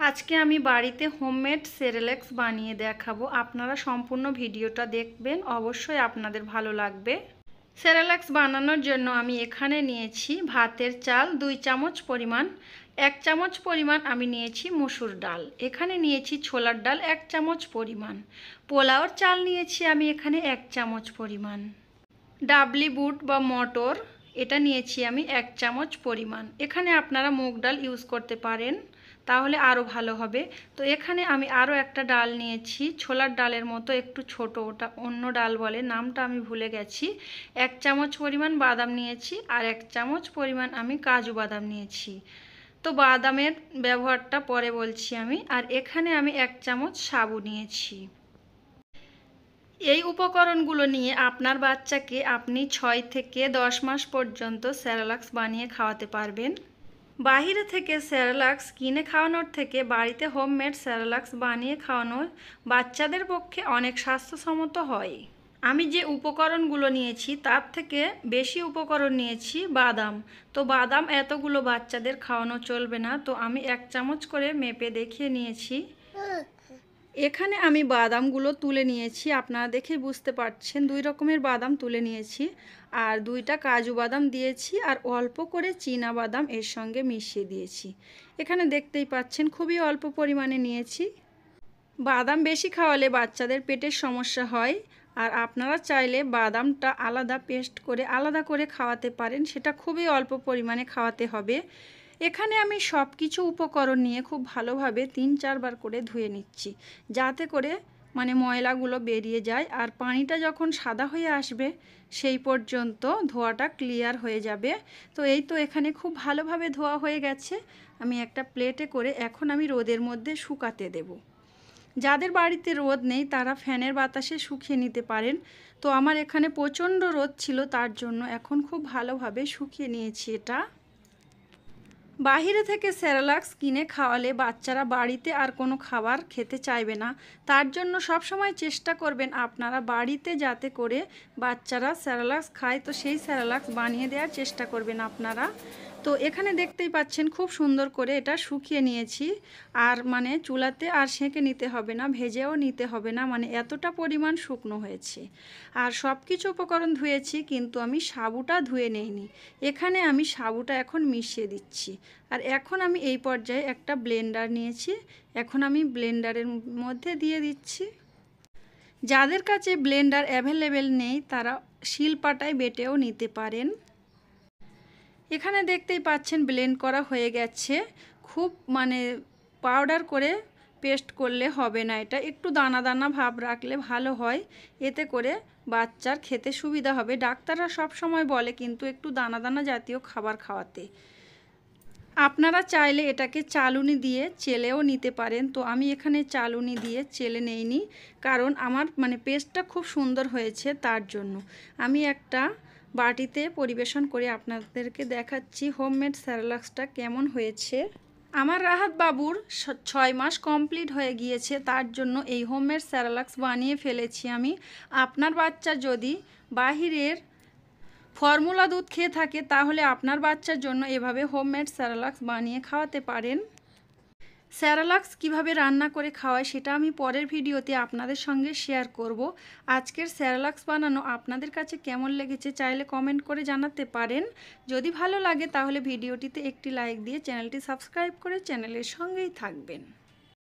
আজকে আমি বাড়িতে হোমমেড সেরেল্যাক্স বানিয়ে দেখাবো। আপনারা সম্পূর্ণ ভিডিওটা দেখবেন, অবশ্যই আপনাদের ভালো লাগবে। সেরেল্যাক্স বানানোর জন্য আমি এখানে নিয়েছি ভাতের চাল 2 চামচ পরিমাণ, 1 চামচ পরিমাণ আমি নিয়েছি মসুর ডাল, এখানে নিয়েছি ছোলার ডাল 1 চামচ পরিমাণ, পোলাওর চাল নিয়েছি আমি এখানে 1 চামচ পরিমাণ, ডাবলি বুট বা মটর এটা নিয়েছি আমি 1 চামচ পরিমাণ। এখানে আপনারা মুগ ডাল ইউজ করতে পারেন, তাহলে আরও ভালো হবে। তো এখানে আমি আরও একটা ডাল নিয়েছি, ছোলার ডালের মতো একটু ছোট, ওটা অন্য ডাল বলে, নামটা আমি ভুলে গেছি। 1 চামচ পরিমাণ বাদাম নিয়েছি আর 1 চামচ পরিমাণ আমি কাজু বাদাম নিয়েছি। তো বাদামের ব্যবহারটা পরে বলছি আমি। আর এখানে আমি 1 চামচ সাবু নিয়েছি। এই উপকরণগুলো নিয়ে আপনার বাচ্চাকে আপনি 6 থেকে 10 মাস পর্যন্ত সেরেল্যাক্স বানিয়ে খাওয়াতে পারবেন। বাইরে থেকে সেরেল্যাক্স কিনে খাওয়ানোর থেকে বাড়িতে হোমমেড সেরেল্যাক্স বানিয়ে খাওয়ানো বাচ্চাদের পক্ষে অনেক স্বাস্থ্যসম্মত হয়। আমি যে উপকরণগুলো নিয়েছি তার থেকে বেশি উপকরণ নিয়েছি বাদাম। তো বাদাম এতগুলো বাচ্চাদের খাওয়ানো চলবে না, তো আমি 1 চামচ করে মেপে দেখিয়ে নিয়েছি। এখানে আমি বাদামগুলো তুলে নিয়েছি, আপনারা দেখে বুঝতে পারছেন 2 রকমের বাদাম তুলে নিয়েছি। আর 2টা কাজু বাদাম দিয়েছি আর অল্প করে চীনা বাদাম এর সঙ্গে মিশিয়ে দিয়েছি। এখানে দেখতেই পাচ্ছেন খুবই অল্প পরিমাণে নিয়েছি। বাদাম বেশি খাওয়ালে বাচ্চাদের পেটের সমস্যা হয়, আর আপনারা চাইলে বাদামটা আলাদা পেস্ট করে আলাদা করে খাওয়াতে পারেন, সেটা খুবই অল্প পরিমাণে খাওয়াতে হবে। এখানে আমি সব কিছু উপকরণ নিয়ে খুব ভালোভাবে 3-4 বার করে ধুয়ে নিচ্ছি, যাতে করে ময়লাগুলো বেরিয়ে যায়। আর পানিটা যখন সাদা হয়ে আসবে সেই পর্যন্ত ধোয়াটা ক্লিয়ার হয়ে যাবে। তো এই তো এখানে খুব ভালোভাবে ধোয়া হয়ে গেছে। আমি একটা প্লেটে করে এখন আমি রোদের মধ্যে শুকাতে দেব। যাদের বাড়িতে রোদ নেই তারা ফ্যানের বাতাসে শুকিয়ে নিতে পারেন। তো আমার এখানে প্রচণ্ড রোদ ছিল, তার জন্য এখন খুব ভালোভাবে শুকিয়ে নিয়েছি এটা। বাহিরে থেকে সেরেল্যাক্স কিনে খাওয়ালে বাচ্চারা বাড়িতে আর কোনো খাবার খেতে চাইবে না। তার জন্য সবসময় চেষ্টা করবেন আপনারা বাড়িতে যাতে করে বাচ্চারা সেরেল্যাক্স খায়, তো সেই সেরেল্যাক্স বানিয়ে দেওয়ার চেষ্টা করবেন আপনারা। তো এখানে দেখতেই পাচ্ছেন খুব সুন্দর করে এটা শুকিয়ে নিয়েছি। আর চুলাতে আর সেঁকে নিতে হবে না, ভেজেও নিতে হবে না, এতটা পরিমাণ শুকনো হয়েছে। আর সব কিছু উপকরণ ধুয়েছি, কিন্তু আমি সাবুটা ধুয়ে নেইনি। এখানে আমি সাবুটা এখন মিশিয়ে দিচ্ছি। আর এখন আমি এই পর্যায়ে একটা ব্লেন্ডার নিয়েছি, এখন আমি ব্লেন্ডারের মধ্যে দিয়ে দিচ্ছি। যাদের কাছে ব্লেন্ডার অ্যাভেলেবেল নেই তারা শিলপাটায় বেটেও নিতে পারেন। এখানে দেখতেই পাচ্ছেন ব্লেন্ড করা হয়ে গেছে। খুব পাউডার করে পেস্ট করলে হবে না, এটা একটু দানা দানা ভাব রাখলে ভালো হয়, এতে করে বাচ্চার খেতে সুবিধা হবে। ডাক্তাররা সব সময় বলে কিন্তু একটু দানা দানা জাতীয় খাবার খাওয়াতে। আপনারা চাইলে এটাকে চালুনি দিয়ে চেলেও নিতে পারেন। তো আমি এখানে চালুনি দিয়ে চেলে নেইনি, কারণ আমার পেস্টটা খুব সুন্দর হয়েছে, তার জন্য। আমি একটা বাটিতে পরিবেশন করে আপনাদেরকে দেখাচ্ছি হোমমেড সেরেল্যাক্সটা কেমন হয়েছে। আমার রাহাত বাবুর 6 মাস কমপ্লিট হয়ে গিয়েছে, তার জন্য এই হোমমেড সেরেল্যাক্স বানিয়ে ফেলেছি আমি। আপনার বাচ্চা যদি বাহিরের ফর্মুলা দুধ খেয়ে থাকে তাহলে আপনার বাচ্চার জন্য এভাবে হোমমেড সেরেল্যাক্স বানিয়ে খাওয়াতে পারেন। সেরেল্যাক্স কিভাবে রান্না করে খাওয়ায় সেটা আমি পরের ভিডিওতে আপনাদের সঙ্গে শেয়ার করব। আজকের সেরেল্যাক্স বানানো আপনাদের কাছে কেমন লেগেছে চাইলে কমেন্ট করে জানাতে পারেন। যদি ভালো লাগে তাহলে ভিডিওটিতে একটি লাইক দিয়ে চ্যানেলটি সাবস্ক্রাইব করে চ্যানেলের সঙ্গেই থাকবেন।